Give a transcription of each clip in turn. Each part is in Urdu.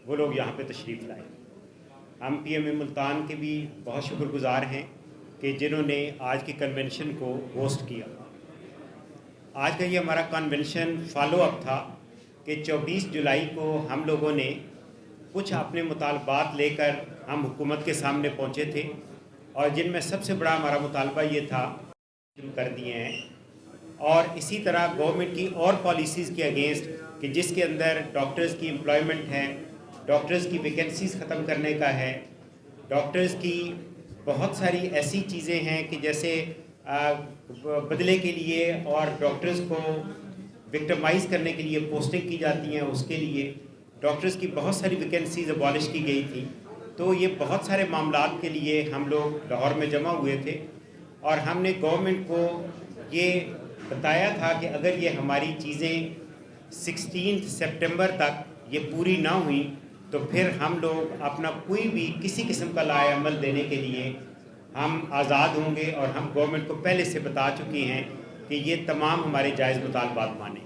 وہ لوگ یہاں پہ تشریف لائے۔ ہم پی ایم اے ملتان کے بھی بہت شکر گزار ہیں کہ جنہوں نے آج کی کنونشن کو ہوسٹ کیا۔ آج کا یہ ہمارا کنونشن فالو اپ تھا کہ 24 جولائی کو ہم لوگوں نے کچھ اپنے مطالبات لے کر ہم حکومت کے سامنے پہنچے تھے، اور جن میں سب سے بڑا ہمارا مطالبہ یہ تھا شروع کر دیے ہیں، اور اسی طرح گورنمنٹ کی اور پالیسیز کے اگینسٹ کہ جس کے اندر ڈاکٹرز کی امپلائمنٹ ہے، ڈاکٹرز کی ویکنسیز ختم کرنے کا ہے، ڈاکٹرز کی بہت ساری ایسی چیزیں ہیں کہ جیسے بدلے کے لیے اور ڈاکٹرز کو وکٹمائز کرنے کے لیے پوسٹنگ کی جاتی ہیں، اس کے لیے ڈاکٹرز کی بہت ساری ویکنسیز ابالش کی گئی تھی۔ تو یہ بہت سارے معاملات کے لیے ہم لوگ لاہور میں جمع ہوئے تھے، اور ہم نے گورنمنٹ کو یہ بتایا تھا کہ اگر یہ ہماری چیزیں 16 سپٹمبر تک یہ پوری نہ ہوئیں تو پھر ہم لوگ اپنا کوئی بھی کسی قسم کا لائحہ عمل دینے کے لیے ہم آزاد ہوں گے، اور ہم گورنمنٹ کو پہلے سے بتا چکے ہیں کہ یہ تمام ہمارے جائز مطالبات مانیں۔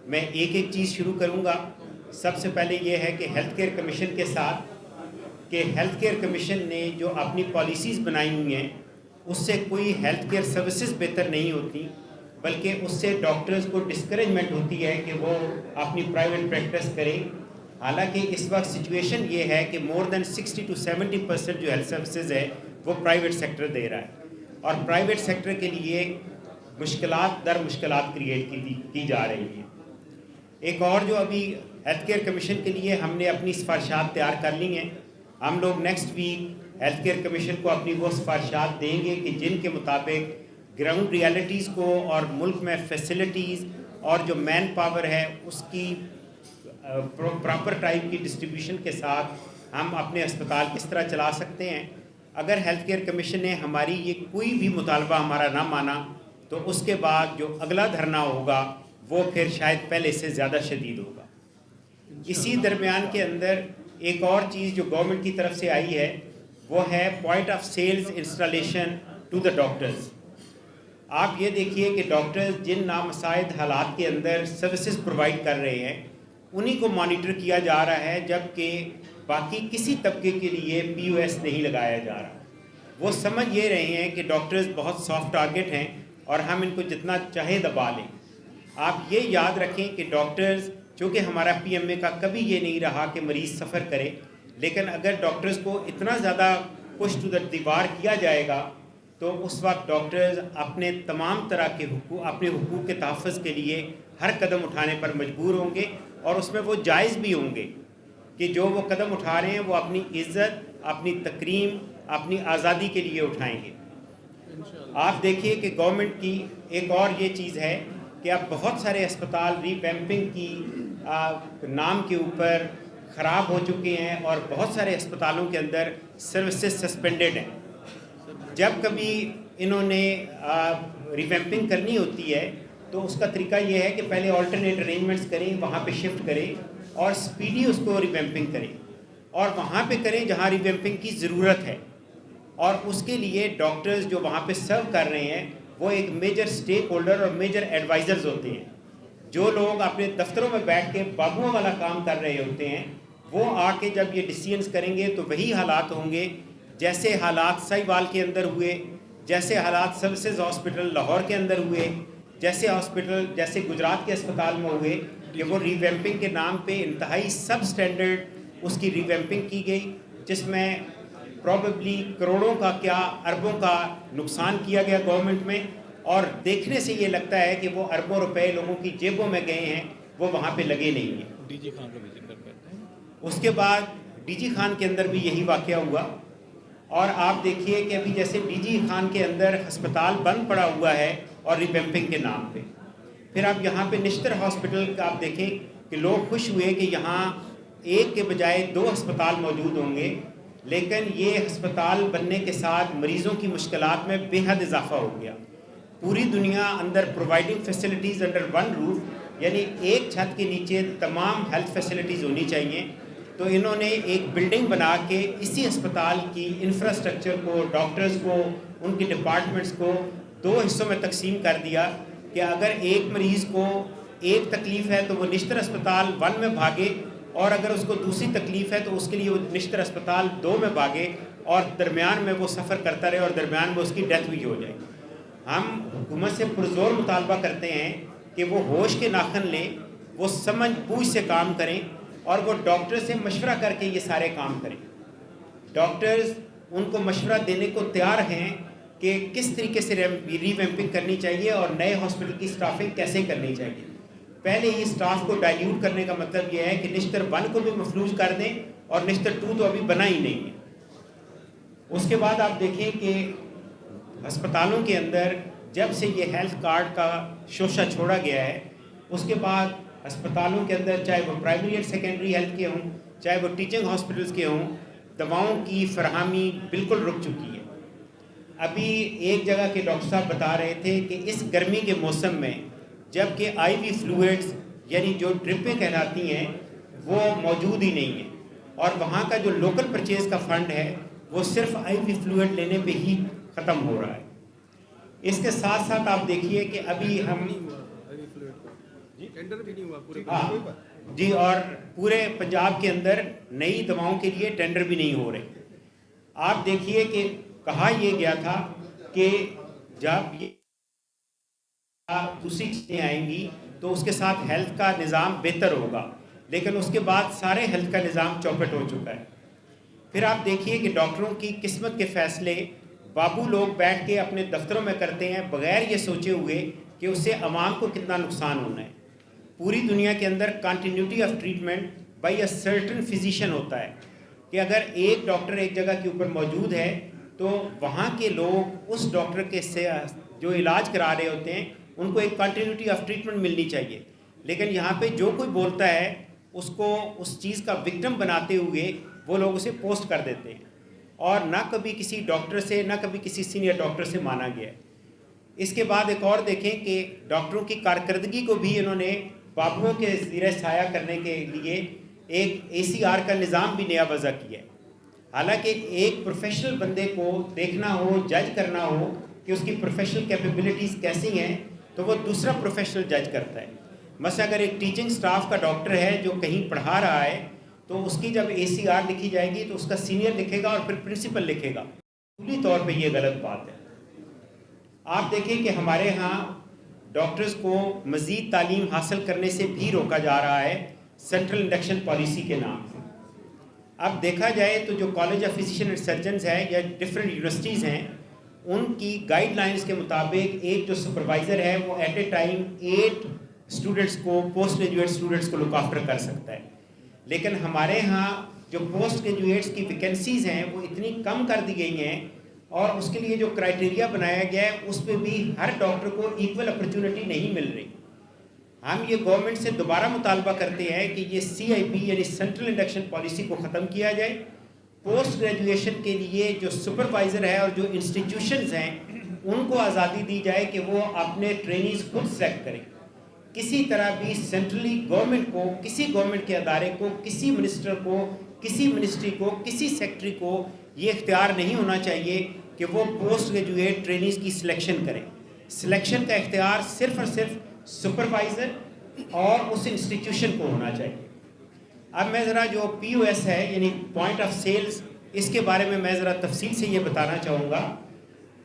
میں ایک ایک چیز شروع کروں گا۔ سب سے پہلے یہ ہے کہ ہیلتھ کیئر کمیشن کے ساتھ کہ ہیلتھ کیئر کمیشن نے جو اپنی پالیسیز بنائی ہوئی ہیں اس سے کوئی ہیلتھ کیئر سروسز بہتر نہیں ہوتی، بلکہ اس سے ڈاکٹرز کو ڈسکریجمنٹ ہوتی ہے کہ وہ اپنی پرائیویٹ پریکٹس کریں۔ حالانکہ اس وقت سچویشن یہ ہے کہ مور دین 60 to 70% جو ہیلتھ سروسز ہے وہ پرائیویٹ سیکٹر دے رہا ہے، اور پرائیویٹ سیکٹر کے لیے مشکلات در مشکلات کریٹ کی جا رہی ہیں۔ ایک اور جو ابھی ہیلتھ کیئر کمیشن کے لیے ہم نے اپنی سفارشات تیار کر لی ہیں، ہم لوگ next week health care commission کو اپنی وہ سفارشات دیں گے کہ جن کے مطابق گراؤنڈ ریالٹیز کو اور ملک میں فیسلٹیز اور جو مین پاور ہے اس کی پراپر ٹائپ کی ڈسٹریبیوشن کے ساتھ ہم اپنے اسپتال کس طرح چلا سکتے ہیں۔ اگر ہیلتھ کیئر کمیشن نے ہماری یہ کوئی بھی مطالبہ ہمارا نہ مانا تو اس کے بعد جو اگلا دھرنا ہوگا وہ پھر شاید پہلے سے زیادہ شدید ہوگا۔ اسی درمیان کے اندر ایک اور چیز جو گورنمنٹ کی طرف سے آئی ہے وہ ہے point of sales installation to the doctors. آپ یہ دیکھیے کہ ڈاکٹرز جن نامساعد حالات کے اندر سروسز پرووائڈ کر رہے ہیں انہی کو مانیٹر کیا جا رہا ہے، جبکہ باقی کسی طبقے کے لیے پی او ایس نہیں لگایا جا رہا۔ وہ سمجھ یہ رہے ہیں کہ ڈاکٹرز بہت سافٹ ٹارگٹ ہیں اور ہم ان کو جتنا چاہے دبا لیں۔ آپ یہ یاد رکھیں کہ ڈاکٹرز، چونکہ ہمارا پی ایم اے کا کبھی یہ نہیں رہا کہ مریض سفر کرے، لیکن اگر ڈاکٹرز کو اتنا زیادہ پش ٹو دا دیوار کیا جائے گا تو اس وقت ڈاکٹرز اپنے تمام طرح کے اپنے حقوق کے تحفظ کے لیے ہر قدم اٹھانے پر مجبور ہوں گے، اور اس میں وہ جائز بھی ہوں گے کہ جو وہ قدم اٹھا رہے ہیں وہ اپنی عزت، اپنی تکریم، اپنی آزادی کے لیے اٹھائیں گے۔ آپ دیکھیے کہ گورنمنٹ کی ایک اور یہ چیز ہے کہ اب بہت سارے اسپتال ری ویمپنگ کی نام کے اوپر خراب ہو چکے ہیں، اور بہت سارے اسپتالوں کے اندر سروسز سسپینڈڈ ہیں۔ جب کبھی انہوں نے ریویمپنگ کرنی ہوتی ہے تو اس کا طریقہ یہ ہے کہ پہلے آلٹرنیٹ ارینجمنٹس کریں، وہاں پہ شفٹ کریں اور سپیڈی اس کو ریویمپنگ کریں، اور وہاں پہ کریں جہاں ریویمپنگ کی ضرورت ہے۔ اور اس کے لیے ڈاکٹرز جو وہاں پہ سرو کر رہے ہیں وہ ایک میجر سٹیک ہولڈر اور میجر ایڈوائزرز ہوتے ہیں۔ جو لوگ اپنے دفتروں میں بیٹھ کے بابوؤں والا کام کر رہے ہوتے ہیں وہ آ کے جب یہ ڈیسیژنز کریں گے تو وہی حالات ہوں گے جیسے حالات سہیوال کے اندر ہوئے، جیسے حالات سروسز ہاسپٹل لاہور کے اندر ہوئے، جیسے گجرات کے اسپتال میں ہوئے کہ وہ ریویمپنگ کے نام پہ انتہائی سب سٹینڈرڈ اس کی ریویمپنگ کی گئی، جس میں پروبیبلی کروڑوں کا کیا اربوں کا نقصان کیا گیا گورنمنٹ میں، اور دیکھنے سے یہ لگتا ہے کہ وہ اربوں روپے لوگوں کی جیبوں میں گئے ہیں، وہ وہاں پہ لگے نہیں ہیں۔ ڈی جی خان کا وزٹ کر پاتے ہیں۔ اس کے بعد ڈی جی خان کے اندر بھی یہی واقعہ ہوا، اور آپ دیکھیے کہ ابھی جیسے ڈی جی خان کے اندر ہسپتال بند پڑا ہوا ہے اور ریویمپنگ کے نام پہ۔ پھر آپ یہاں پہ نشتر ہاسپٹل کا آپ دیکھیں کہ لوگ خوش ہوئے کہ یہاں ایک کے بجائے 2 ہسپتال موجود ہوں گے، لیکن یہ ہسپتال بننے کے ساتھ مریضوں کی مشکلات میں بے حد اضافہ ہو گیا۔ پوری دنیا اندر providing facilities under one roof, یعنی ایک چھت کے نیچے تمام ہیلتھ فیسلٹیز ہونی چاہیے، تو انہوں نے ایک بلڈنگ بنا کے اسی اسپتال کی انفراسٹرکچر کو، ڈاکٹرز کو، ان کی ڈپارٹمنٹس کو 2 حصوں میں تقسیم کر دیا کہ اگر ایک مریض کو ایک تکلیف ہے تو وہ نشتر اسپتال 1 میں بھاگے، اور اگر اس کو دوسری تکلیف ہے تو اس کے لیے وہ نشتر اسپتال 2 میں بھاگے اور درمیان میں وہ سفر کرتا رہے اور درمیان میں اس کی ڈیتھ بھی ہو جائے۔ ہم حکومت سے پرزور مطالبہ کرتے ہیں کہ وہ ہوش کے ناخن لیں، وہ سمجھ بوجھ سے کام کریں اور وہ ڈاکٹر سے مشورہ کر کے یہ سارے کام کریں۔ ڈاکٹرز ان کو مشورہ دینے کو تیار ہیں کہ کس طریقے سے ریویمپنگ کرنی چاہیے اور نئے ہاسپٹل کی سٹافنگ کیسے کرنی چاہیے۔ پہلے ہی سٹاف کو ڈائلیوٹ کرنے کا مطلب یہ ہے کہ نشتر 1 کو بھی مفلوج کر دیں اور نشتر 2 تو ابھی بنا ہی نہیں ہے۔ اس کے بعد آپ دیکھیں کہ ہسپتالوں کے اندر جب سے یہ ہیلتھ کارڈ کا شوشہ چھوڑا گیا ہے، اس کے بعد ہسپتالوں کے اندر چاہے وہ پرائمری اینڈ سیکنڈری ہیلتھ کے ہوں، چاہے وہ ٹیچنگ ہاسپٹلس کے ہوں، دواؤں کی فراہمی بالکل رک چکی ہے۔ ابھی ایک جگہ کے ڈاکٹر صاحب بتا رہے تھے کہ اس گرمی کے موسم میں جب کہ آئی وی فلوئڈز یعنی جو ڈرپیں کہلاتی ہیں وہ موجود ہی نہیں ہیں، اور وہاں کا جو لوکل پرچیز کا فنڈ ہے وہ صرف آئی وی فلوئڈ لینے پہ ہی ختم ہو رہا ہے۔ اس کے ساتھ ساتھ آپ دیکھیے کہ ابھی ہم جی اور پورے پنجاب کے اندر نئی دواؤں کے لیے ٹینڈر بھی نہیں ہو رہے۔ آپ دیکھیے کہ کہا یہ گیا تھا کہ جب یہ دوسری چیزیں آئیں گی تو اس کے ساتھ ہیلتھ کا نظام بہتر ہوگا، لیکن اس کے بعد سارے ہیلتھ کا نظام چوپٹ ہو چکا ہے۔ پھر آپ دیکھیے کہ ڈاکٹروں کی قسمت کے فیصلے بابو لوگ بیٹھ کے اپنے دفتروں میں کرتے ہیں بغیر یہ سوچے ہوئے کہ اس سے عوام کو کتنا نقصان ہونا ہے۔ پوری دنیا کے اندر continuity of treatment by a certain physician ہوتا ہے کہ اگر ایک ڈاکٹر ایک جگہ کے اوپر موجود ہے تو وہاں کے لوگ اس ڈاکٹر کے سے جو علاج کرا رہے ہوتے ہیں ان کو ایک کنٹینیوٹی آف ٹریٹمنٹ ملنی چاہیے، لیکن یہاں پہ جو کوئی بولتا ہے اس کو اس چیز کا وکٹم بناتے ہوئے وہ لوگ اسے پوسٹ کر دیتے ہیں، اور نہ کبھی کسی ڈاکٹر سے نہ کبھی کسی سینئر ڈاکٹر سے مانا گیا ہے۔ اس کے بعد ایک اور دیکھیں کہ ڈاکٹروں کی کارکردگی کو بھی انہوں نے بابوؤں کے زیر سایہ کرنے کے لیے ایک ACR کا نظام بھی نیا وضع کیا ہے۔ حالانکہ ایک پروفیشنل بندے کو دیکھنا ہو، جج کرنا ہو کہ اس کی پروفیشنل کیپیبلٹیز کیسی ہیں تو وہ دوسرا پروفیشنل جج کرتا ہے۔ مثلا اگر ایک ٹیچنگ سٹاف کا ڈاکٹر ہے جو کہیں پڑھا رہا ہے تو اس کی جب ACR لکھی جائے گی تو اس کا سینئر لکھے گا اور پھر پرنسپل لکھے گا۔ پوری طور پہ یہ غلط بات ہے۔ آپ دیکھیں کہ ہمارے ہاں ڈاکٹرز کو مزید تعلیم حاصل کرنے سے بھی روکا جا رہا ہے سینٹرل انڈکشن پالیسی کے نام سے۔ اب دیکھا جائے تو جو college of physician and surgeons ہیں یا ڈفرینٹ یونیورسٹیز ہیں ان کی گائیڈ لائنز کے مطابق ایک جو سپروائزر ہے وہ ایٹ اے ٹائم 8 اسٹوڈنٹس کو پوسٹ گریجویٹ اسٹوڈنٹس کو لک آفٹر کر سکتا ہے، لیکن ہمارے ہاں جو پوسٹ گریجویٹس کی ویکنسیز ہیں وہ اتنی کم کر دی گئی ہیں اور اس کے لیے جو کرائٹیریا بنایا گیا ہے اس پہ بھی ہر ڈاکٹر کو ایکول اپرچونٹی نہیں مل رہی۔ ہم یہ گورنمنٹ سے دوبارہ مطالبہ کرتے ہیں کہ یہ CIP یعنی سینٹرل انڈکشن پالیسی کو ختم کیا جائے۔ پوسٹ گریجویشن کے لیے جو سپروائزر ہے اور جو انسٹیٹیوشنز ہیں ان کو آزادی دی جائے کہ وہ اپنے ٹرینیز خود سلیکٹ کریں۔ کسی طرح بھی سینٹرلی گورنمنٹ کو، کسی گورنمنٹ کے ادارے کو، کسی منسٹر کو، کسی منسٹری کو، کسی سیکٹری کو یہ اختیار نہیں ہونا چاہیے کہ وہ پوسٹ گریجویٹ ٹرینیز کی سلیکشن کریں۔ سلیکشن کا اختیار صرف اور صرف سپروائزر اور اس انسٹیٹیوشن کو ہونا چاہیے۔ اب میں ذرا جو POS ہے یعنی پوائنٹ آف سیلز، اس کے بارے میں ذرا تفصیل سے یہ بتانا چاہوں گا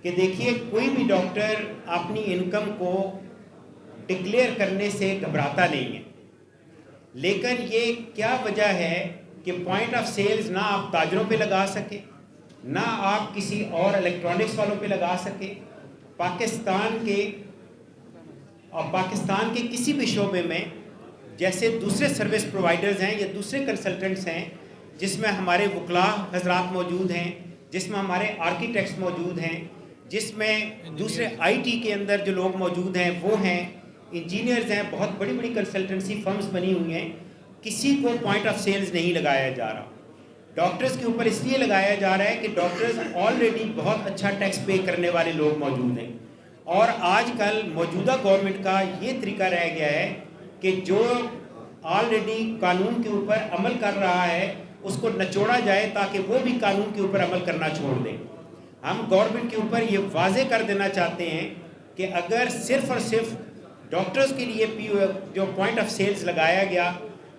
کہ دیکھیے کوئی بھی ڈاکٹر اپنی انکم کو ڈکلیئر کرنے سے گھبراتا نہیں ہے، لیکن یہ کیا وجہ ہے کہ پوائنٹ آف سیلز نہ آپ تاجروں پہ لگا سکیں، نہ آپ کسی اور الیکٹرانکس والوں پہ لگا سکیں۔ پاکستان کے کسی بھی شعبے میں جیسے دوسرے سروس پرووائڈرز ہیں یا دوسرے کنسلٹنٹس ہیں جس میں ہمارے وکلاء حضرات موجود ہیں، جس میں ہمارے آرکیٹیکٹس موجود ہیں، جس میں دوسرے IT کے اندر جو لوگ موجود ہیں وہ ہیں، انجینئرز ہیں، بہت بڑی بڑی کنسلٹنسی فرمز بنی ہوئی ہیں، کسی کو پوائنٹ آف سیلز نہیں لگایا جا رہا۔ ڈاکٹرز کے اوپر اس لیے لگایا جا رہا ہے کہ ڈاکٹرز آلریڈی بہت اچھا ٹیکس پے کرنے والے لوگ موجود ہیں، اور آج کل موجودہ گورنمنٹ کا یہ طریقہ رہ گیا ہے کہ جو آلریڈی قانون کے اوپر عمل کر رہا ہے اس کو نچوڑا جائے تاکہ وہ بھی قانون کے اوپر عمل کرنا چھوڑ دیں۔ ہم گورنمنٹ کے اوپر یہ واضح کر دینا چاہتے ہیں کہ اگر صرف اور صرف ڈاکٹرز کے لیے جو پوائنٹ آف سیلز لگایا گیا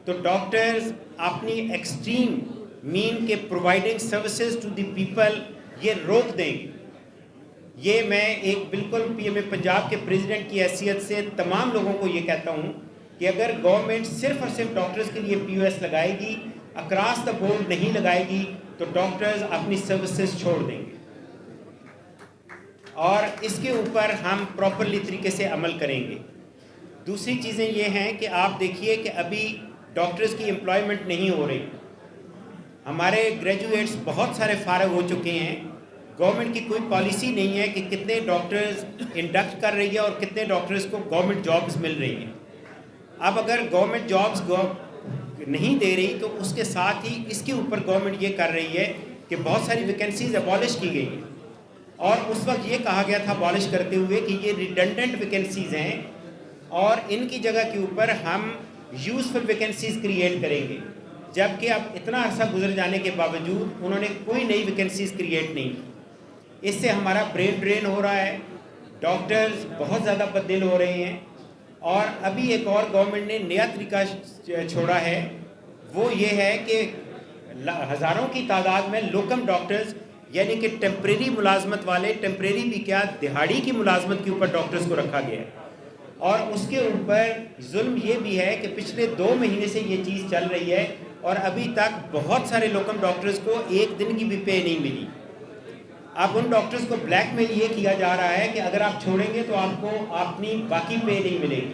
تو ڈاکٹرز اپنی ایکسٹریم مین کے providing services to the people یہ روک دیں گے. یہ میں ایک بالکل پی ایم اے پنجاب کے پریزیڈنٹ کی حیثیت سے تمام لوگوں کو یہ کہتا ہوں کہ اگر گورنمنٹ صرف اور صرف ڈاکٹرز کے لیے پی او ایس لگائے گی, اکراس دا بورڈ نہیں لگائے گی, تو ڈاکٹرز اپنی سروسز چھوڑ دیں گے. اور اس کے اوپر ہم پراپرلی طریقے سے عمل کریں گے. دوسری چیزیں یہ ہیں کہ آپ دیکھیے کہ ابھی ڈاکٹرز کی امپلائمنٹ نہیں ہو رہی. ہمارے گریجویٹس بہت سارے فارغ ہو چکے ہیں. گورنمنٹ کی کوئی پالیسی نہیں ہے کہ کتنے ڈاکٹرز انڈکٹ کر رہی ہے اور کتنے ڈاکٹرز کو گورنمنٹ جابز مل رہی ہیں. اب اگر گورنمنٹ جابز نہیں دے رہی تو اس کے ساتھ ہی اس کے اوپر گورنمنٹ یہ کر رہی ہے کہ بہت ساری ویکنسیز ابالش کی گئی ہیں. اور اس وقت یہ کہا گیا تھا ابالش کرتے ہوئے کہ یہ ریڈنڈنٹ ویکنسیز ہیں اور ان کی جگہ کے اوپر ہم یوزفل ویکنسیز کریٹ کریں گے. جبکہ اب اتنا عرصہ گزر جانے کے باوجود انہوں نے کوئی نئی ویکنسیز کریٹ نہیں کی. اس سے ہمارا برین ڈرین ہو رہا ہے, ڈاکٹرز بہت زیادہ بددل ہو رہے ہیں. اور ابھی ایک اور گورنمنٹ نے نیا طریقہ چھوڑا ہے, وہ یہ ہے کہ ہزاروں کی تعداد میں لوکم ڈاکٹرز یعنی کہ ٹیمپریری ملازمت والے, ٹیمپریری بھی کیا دہاڑی کی ملازمت کے اوپر ڈاکٹرز کو رکھا گیا ہے. اور اس کے اوپر ظلم یہ بھی ہے کہ پچھلے 2 مہینے سے یہ چیز چل رہی ہے اور ابھی تک بہت سارے لوکم ڈاکٹرز کو ایک دن کی بھی پے نہیں ملی. اب ان ڈاکٹرز کو بلیک میل یہ کیا جا رہا ہے کہ اگر آپ چھوڑیں گے تو آپ کو اپنی باقی پے نہیں ملے گی.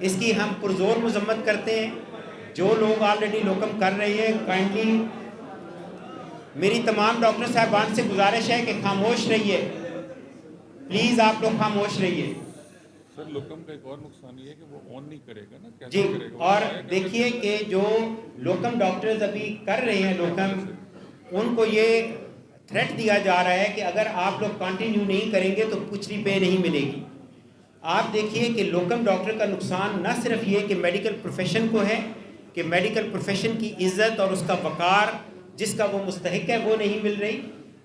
اس کی ہم پرزور مذمت کرتے ہیں. جو لوگ آلریڈی لوکم کر رہے ہیں, کائنڈلی میری تمام ڈاکٹر صاحبان سے گزارش ہے کہ خاموش رہیے, پلیز آپ لوگ خاموش رہیے. سر لوکم کا ایک اور نقصان یہ ہے کہ وہ آن نہیں کرے گا نا, جی, کیسے کرے گا؟ اور دیکھیے کہ جو لوکم ڈاکٹرز ابھی کر رہے ہیں لوکم, ان کو یہ تھریٹ دیا جا رہا ہے کہ اگر آپ لوگ کنٹینیو نہیں کریں گے تو کچھ بھی پے نہیں ملے گی. آپ دیکھیے کہ لوکم ڈاکٹر کا نقصان نہ صرف یہ کہ میڈیکل پروفیشن کو ہے کہ میڈیکل پروفیشن کی عزت اور اس کا وقار جس کا وہ مستحق ہے وہ نہیں مل رہی,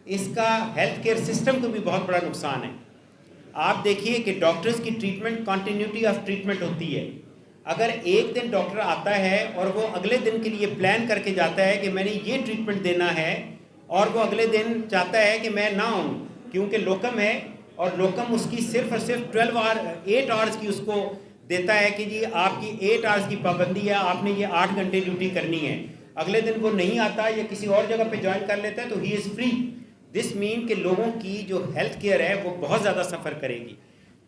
اس کا ہیلتھ کیئر سسٹم کو بھی بہت بڑا نقصان ہے. آپ دیکھیے کہ ڈاکٹرز کی ٹریٹمنٹ کنٹینیوٹی آف ٹریٹمنٹ ہوتی ہے. اگر ایک دن ڈاکٹر آتا ہے اور وہ اگلے دن کے لیے پلان کر کے جاتا ہے کہ میں نے یہ ٹریٹمنٹ دینا ہے, اور وہ اگلے دن چاہتا ہے کہ میں نہ آؤں کیونکہ لوکم ہے, اور لوکم اس کی صرف اور صرف 8 آورز کی اس کو دیتا ہے کہ جی آپ کی 8 آورز کی پابندی ہے, آپ نے یہ 8 گھنٹے ڈیوٹی کرنی ہے. اگلے دن وہ نہیں آتا یا کسی اور جگہ پہ جوائن کر لیتا ہے تو ہی از فری. دس مین کہ لوگوں کی جو ہیلتھ کیئر ہے وہ بہت زیادہ سفر کرے گی.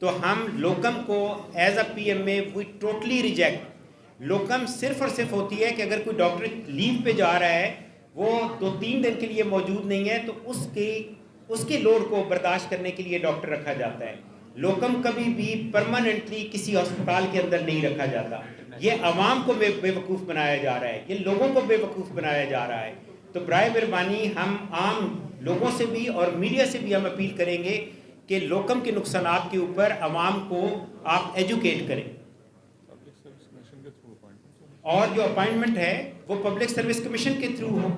تو ہم لوکم کو as a P M A we totally reject. Locum صرف اور صرف ہوتی ہے کہ اگر کوئی ڈاکٹر لیو پہ جا رہا ہے, وہ 2-3 دن کے لیے موجود نہیں ہے, تو اس کے لوڈ کو برداشت کرنے کے لیے ڈاکٹر رکھا جاتا ہے. لوکم کبھی بھی پرماننٹلی کسی ہسپتال کے اندر نہیں رکھا جاتا. یہ عوام کو بے وقوف بنایا جا رہا ہے, یہ لوگوں کو بے وقوف بنایا جا رہا ہے. تو برائے مہربانی ہم عام لوگوں سے بھی اور میڈیا سے بھی ہم اپیل کریں گے کہ لوکم کے نقصانات کے اوپر عوام کو آپ ایجوکیٹ کریں. اور جو اپائنٹمنٹ ہے وہ پبلک سروس کمیشن کے تھرو ہو,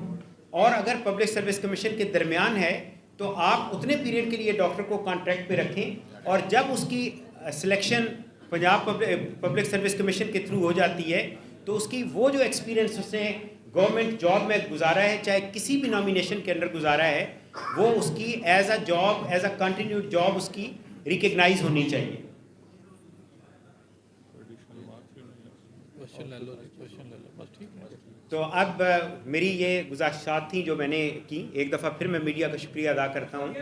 اور اگر پبلک سروس کمیشن کے درمیان ہے تو آپ اتنے پیریڈ کے لیے ڈاکٹر کو کانٹریکٹ پہ رکھیں, اور جب اس کی selection Punjab public service commission کے تھرو ہو جاتی ہے تو اس کی وہ جو ایکسپیرینس اس نے گورنمنٹ جاب میں گزارا ہے, چاہے کسی بھی نامینیشن کے اندر گزارا ہے, وہ اس کی as a job, as a continued job اس کی ریکگنائز ہونی چاہیے. تو اب میری یہ گزارشات تھیں جو میں نے کی. ایک دفعہ پھر میں میڈیا کا شکریہ ادا کرتا ہوں.